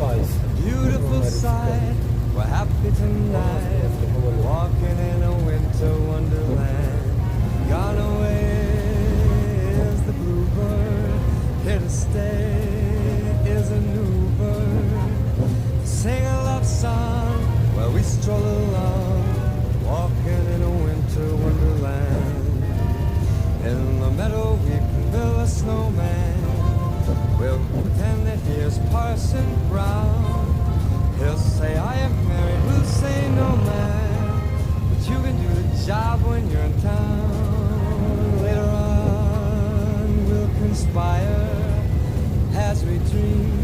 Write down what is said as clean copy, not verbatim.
faz. Beautiful sight, we're happy tonight, walking in a winter wonderland. Gone away is the bluebird, here to stay is a new bird. Sing a love song while we stroll along, walking in a winter wonderland. In the meadow we can build a snowman, we'll pretend that he is Parson Brown. He'll say, I am married, we'll say, no man, but you can do the job when you're in town. Later on, we'll conspire as we dream